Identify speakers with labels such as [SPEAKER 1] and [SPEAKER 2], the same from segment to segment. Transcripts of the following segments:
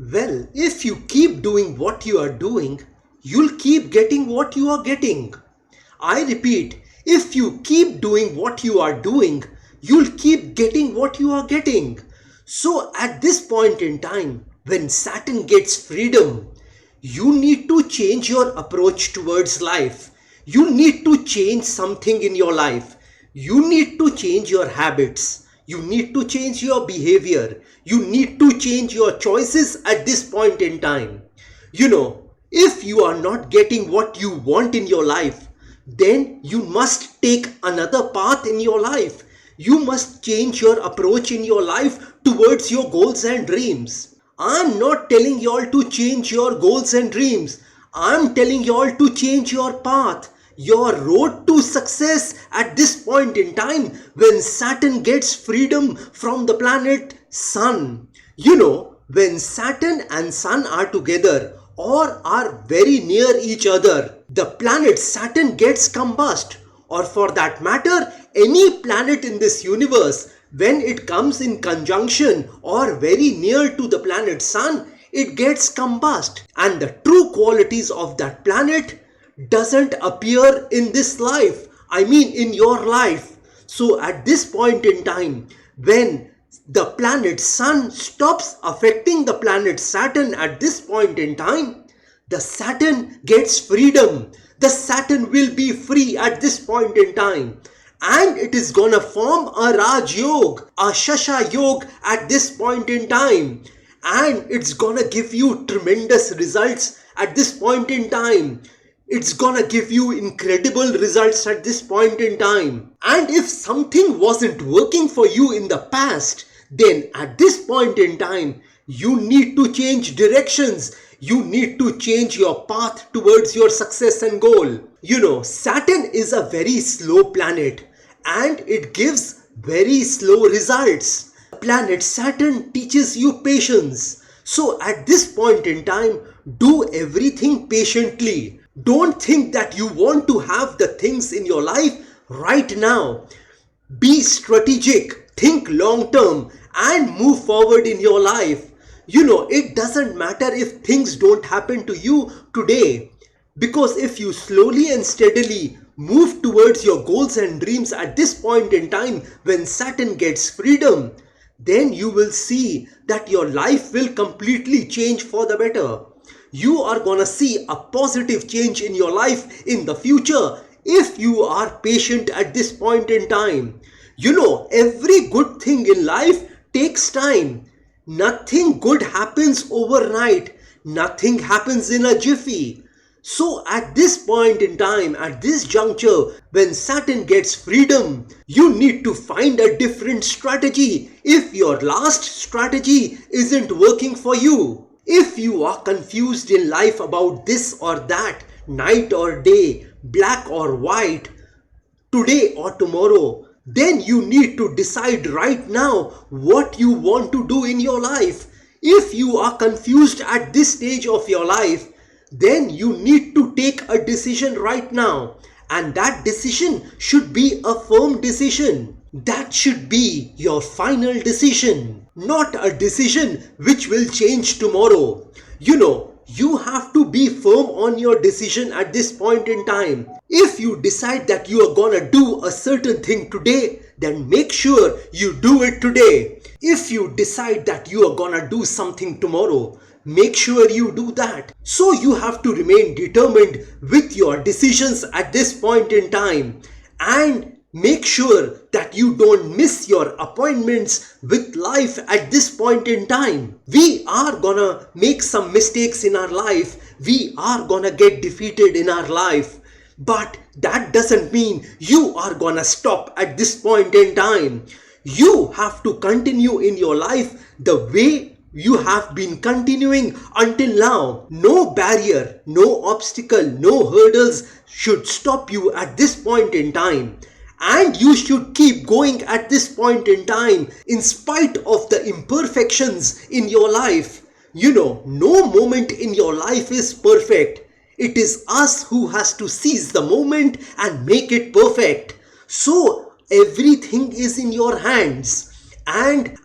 [SPEAKER 1] Well, if you keep doing what you are doing, you'll keep getting what you are getting. I repeat, if you keep doing what you are doing, you'll keep getting what you are getting. So at this point in time, when Saturn gets freedom, you need to change your approach towards life. You need to change something in your life. You need to change your habits. You need to change your behavior. You need to change your choices at this point in time. If you are not getting what you want in your life, then you must take another path in your life. You must change your approach in your life towards your goals and dreams. I'm not telling y'all to change your goals and dreams. I'm telling y'all to change your path, your road to success at this point in time when Saturn gets freedom from the planet Sun. When Saturn and Sun are together or are very near each other, the planet Saturn gets combust, or for that matter, any planet in this universe, when it comes in conjunction or very near to the planet Sun, it gets combust, and the true qualities of that planet doesn't appear in this life. I mean in your life. So at this point in time, when the planet Sun stops affecting the planet Saturn at this point in time, the Saturn gets freedom. The Saturn will be free at this point in time. And it is gonna form a Raj Yoga, a Shasha Yoga at this point in time. And it's gonna give you tremendous results at this point in time. It's gonna give you incredible results at this point in time. And if something wasn't working for you in the past, then at this point in time, you need to change directions. You need to change your path towards your success and goal. Saturn is a very slow planet and it gives very slow results. Planet Saturn teaches you patience. So at this point in time, do everything patiently. Don't think that you want to have the things in your life right now. Be strategic, think long term, and move forward in your life. It doesn't matter if things don't happen to you today, because if you slowly and steadily move towards your goals and dreams at this point in time when Saturn gets freedom, then you will see that your life will completely change for the better. You are gonna see a positive change in your life in the future if you are patient at this point in time. Every good thing in life takes time. Nothing good happens overnight. Nothing happens in a jiffy. So at this point in time, at this juncture, when Saturn gets freedom, you need to find a different strategy if your last strategy isn't working for you. If you are confused in life about this or that, night or day, black or white, today or tomorrow, then you need to decide right now what you want to do in your life. If you are confused at this stage of your life, then you need to take a decision right now. And that decision should be a firm decision. That should be your final decision, not a decision which will change tomorrow. You have to be firm on your decision at this point in time. If you decide that you are gonna do a certain thing today, then make sure you do it today. If you decide that you are gonna do something tomorrow, make sure you do that. So you have to remain determined with your decisions at this point in time and make sure that you don't miss your appointments with life at this point in time. We are gonna make some mistakes in our life. We are gonna get defeated in our life. But that doesn't mean you are gonna stop at this point in time. You have to continue in your life the way you have been continuing until now. No barrier, no obstacle, no hurdles should stop you at this point in time. And you should keep going at this point in time in spite of the imperfections in your life. No moment in your life is perfect. It is us who has to seize the moment and make it perfect. So everything is in your hands. And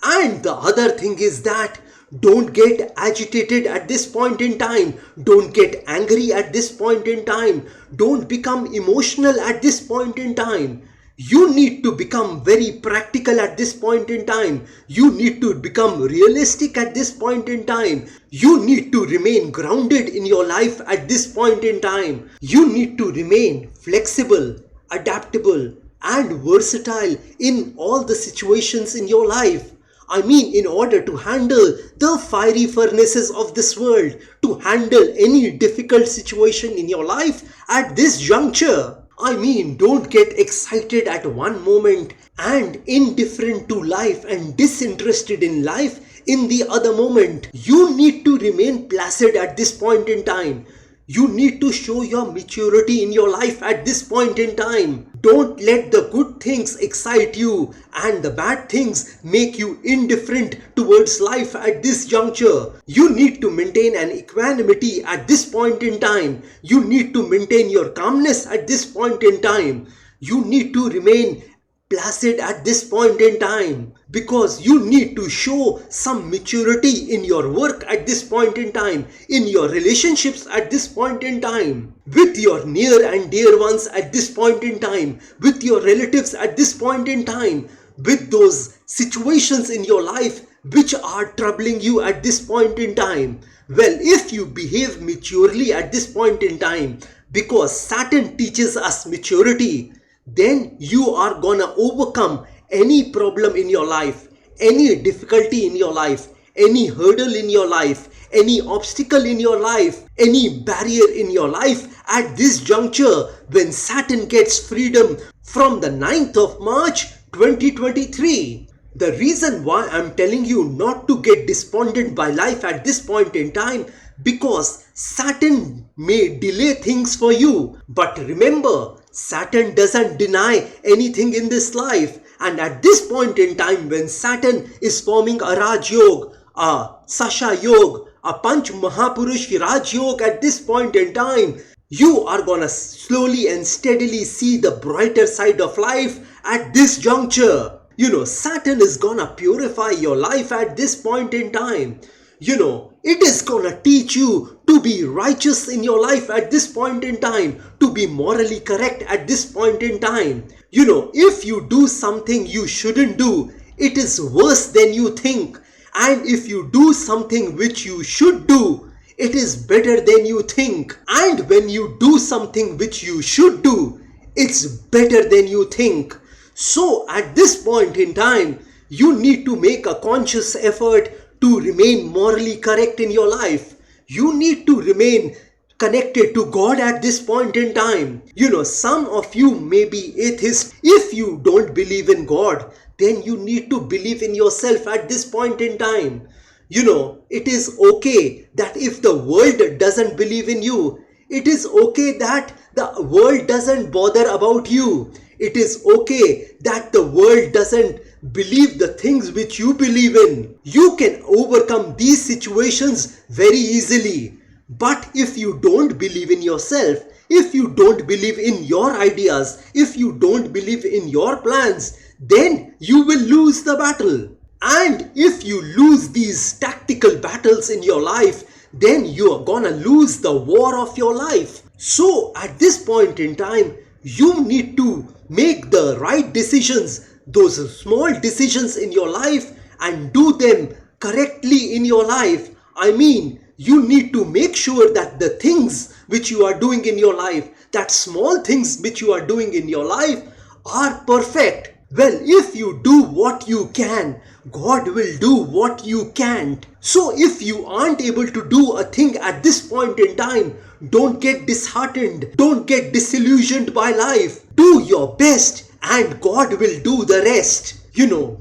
[SPEAKER 1] the other thing is that Don't get agitated at this point in time. Don't get angry at this point in time. Don't become emotional at this point in time. You need to become very practical at this point in time. You need to become realistic at this point in time. You need to remain grounded in your life at this point in time. You need to remain flexible, adaptable, and versatile in all the situations in your life. I mean, in order to handle the fiery furnaces of this world, to handle any difficult situation in your life at this juncture. I mean, don't get excited at one moment and indifferent to life and disinterested in life in the other moment. You need to remain placid at this point in time. You need to show your maturity in your life at this point in time. Don't let the good things excite you and the bad things make you indifferent towards life at this juncture. You need to maintain an equanimity at this point in time. You need to maintain your calmness at this point in time. You need to remain placid at this point in time, because you need to show some maturity in your work at this point in time, in your relationships at this point in time, with your near and dear ones at this point in time, with your relatives at this point in time, with those situations in your life which are troubling you at this point in time. Well, if you behave maturely at this point in time, because Saturn teaches us maturity, then you are gonna overcome any problem in your life, any difficulty in your life, any hurdle in your life, any obstacle in your life, any barrier in your life at this juncture when Saturn gets freedom from the 9th of March 2023. The reason why I'm telling you not to get despondent by life at this point in time, because Saturn may delay things for you, but remember, Saturn doesn't deny anything in this life. And at this point in time, when Saturn is forming a Raj Yog, a Sasha Yog, a Panch Mahapurush Raj Yog at this point in time, you are gonna slowly and steadily see the brighter side of life at this juncture. Saturn is gonna purify your life at this point in time. It is gonna teach you to be righteous in your life at this point in time, to be morally correct at this point in time. If you do something you shouldn't do, it is worse than you think. And if you do something which you should do, it is better than you think. And when you do something which you should do, it's better than you think. So at this point in time, you need to make a conscious effort to remain morally correct in your life. You need to remain connected to God at this point in time. Some of you may be atheists. If you don't believe in God, then you need to believe in yourself at this point in time. It is okay that if the world doesn't believe in you, it is okay that the world doesn't bother about you. It is okay that the world doesn't believe the things which you believe in. You can overcome these situations very easily. But if you don't believe in yourself, if you don't believe in your ideas, if you don't believe in your plans, then you will lose the battle. And if you lose these tactical battles in your life, then you are gonna lose the war of your life. So at this point in time, you need to make the right decisions, those small decisions in your life, and do them correctly in your life. I mean, you need to make sure that the things which you are doing in your life, that small things which you are doing in your life, are perfect. Well, if you do what you can, God will do what you can't. So if you aren't able to do a thing at this point in time, don't get disheartened. Don't get disillusioned by life. Do your best and God will do the rest.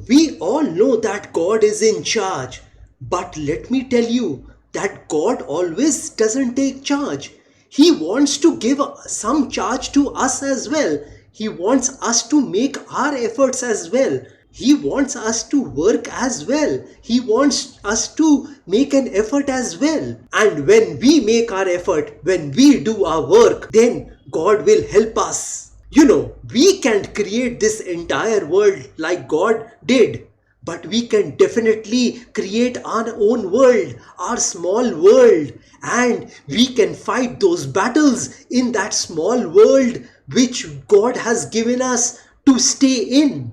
[SPEAKER 1] We all know that God is in charge. But let me tell you that God always doesn't take charge. He wants to give some charge to us as well. He wants us to make our efforts as well. He wants us to work as well. He wants us to make an effort as well. And when we make our effort, when we do our work, then God will help us. We can't create this entire world like God did. but we can definitely create our own world, our small world, and we can fight those battles in that small world which God has given us to stay in.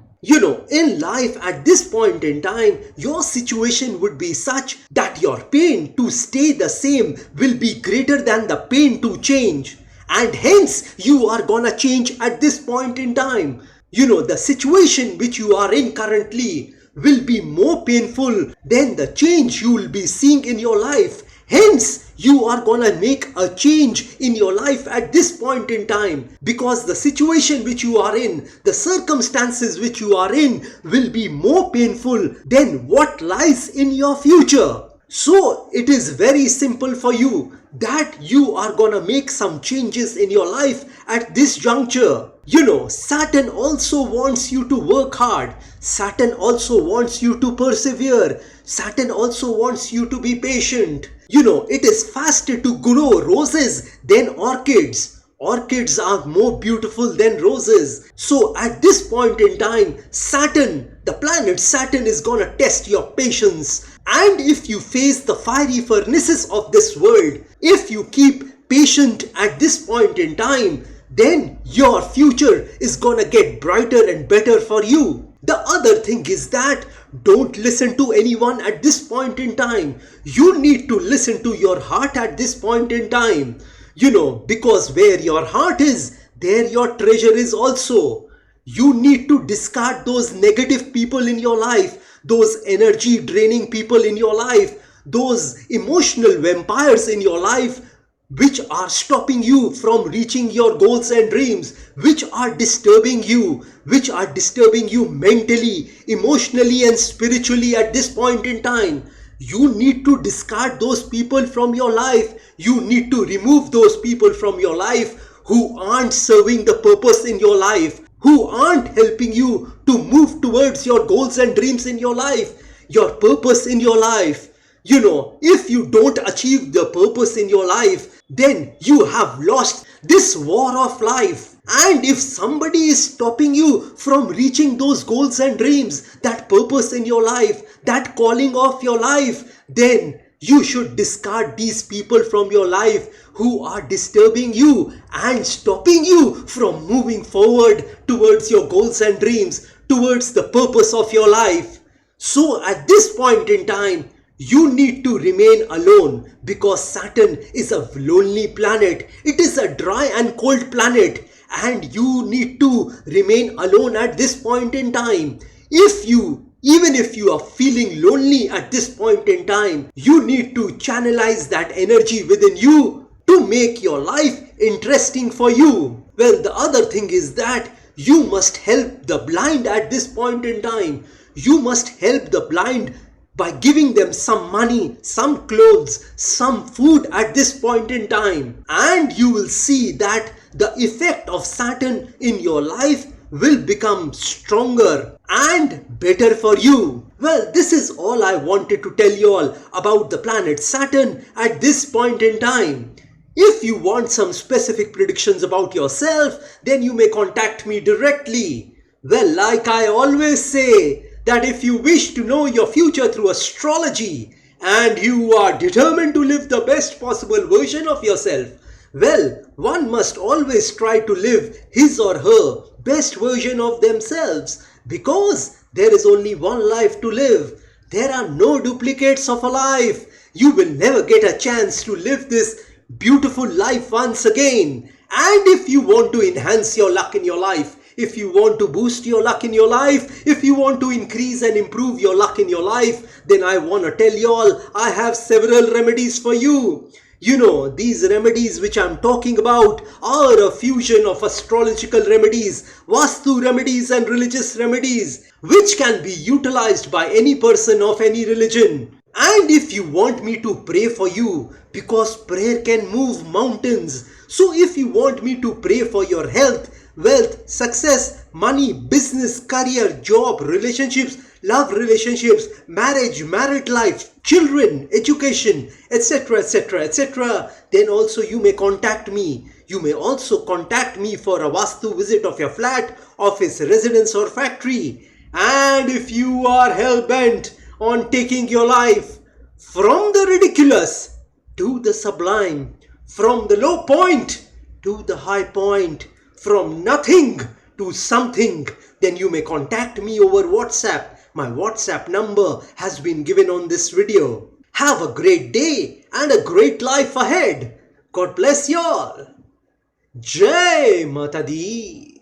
[SPEAKER 1] In life at this point in time, your situation would be such that your pain to stay the same will be greater than the pain to change. And hence, you are gonna change at this point in time. The situation which you are in currently will be more painful than the change you will be seeing in your life. Hence, you are gonna make a change in your life at this point in time, because the situation which you are in, the circumstances which you are in will be more painful than what lies in your future. So it is very simple for you that you are gonna make some changes in your life at this juncture. Saturn also wants you to work hard. Saturn also wants you to persevere. Saturn also wants you to be patient. It is faster to grow roses than orchids. Orchids are more beautiful than roses. So at this point in time, Saturn, the planet Saturn, is gonna test your patience. And if you face the fiery furnaces of this world, if you keep patient at this point in time, then your future is gonna get brighter and better for you. The other thing is that don't listen to anyone at this point in time. You need to listen to your heart at this point in time. Because where your heart is, there your treasure is also. You need to discard those negative people in your life, those energy draining people in your life, those emotional vampires in your life, which are stopping you from reaching your goals and dreams, which are disturbing you mentally, emotionally and spiritually at this point in time. You need to discard those people from your life. You need to remove those people from your life who aren't serving the purpose in your life, who aren't helping you to move towards your goals and dreams in your life, your purpose in your life. If you don't achieve the purpose in your life, then you have lost this war of life. And if somebody is stopping you from reaching those goals and dreams, that purpose in your life, that calling of your life, then you should discard these people from your life who are disturbing you and stopping you from moving forward towards your goals and dreams, towards the purpose of your life. So at this point in time, you need to remain alone, because Saturn is a lonely planet. It is a dry and cold planet, and you need to remain alone at this point in time. Even if you are feeling lonely at this point in time, you need to channelize that energy within you to make your life interesting for you. Well, the other thing is that you must help the blind at this point in time. You must help the blind by giving them some money, some clothes, some food at this point in time. And you will see that the effect of Saturn in your life will become stronger and better for you. Well, this is all I wanted to tell you all about the planet Saturn at this point in time. If you want some specific predictions about yourself, then you may contact me directly. Well, like I always say, that if you wish to know your future through astrology and you are determined to live the best possible version of yourself, well, one must always try to live his or her best version of themselves, because there is only one life to live. There are no duplicates of a life. You will never get a chance to live this beautiful life once again. And if you want to enhance your luck in your life, if you want to boost your luck in your life, if you want to increase and improve your luck in your life, then I want to tell you all, I have several remedies for you. These remedies which I'm talking about are a fusion of astrological remedies, Vastu remedies and religious remedies, which can be utilized by any person of any religion. And if you want me to pray for you, because prayer can move mountains, so if you want me to pray for your health, wealth, success, money, business, career, job, relationships, love relationships, marriage, married life, children, education, etc., etc., etc., then also you may contact me. You may also contact me for a Vastu visit of your flat, office, residence or factory. And if you are hell-bent on taking your life from the ridiculous to the sublime, from the low point to the high point, from nothing to something, then you may contact me over WhatsApp. My WhatsApp number has been given on this video. Have a great day and a great life ahead. God bless you all. Jai Mata Di.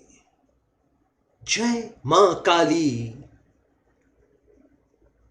[SPEAKER 1] Jai Ma Kali.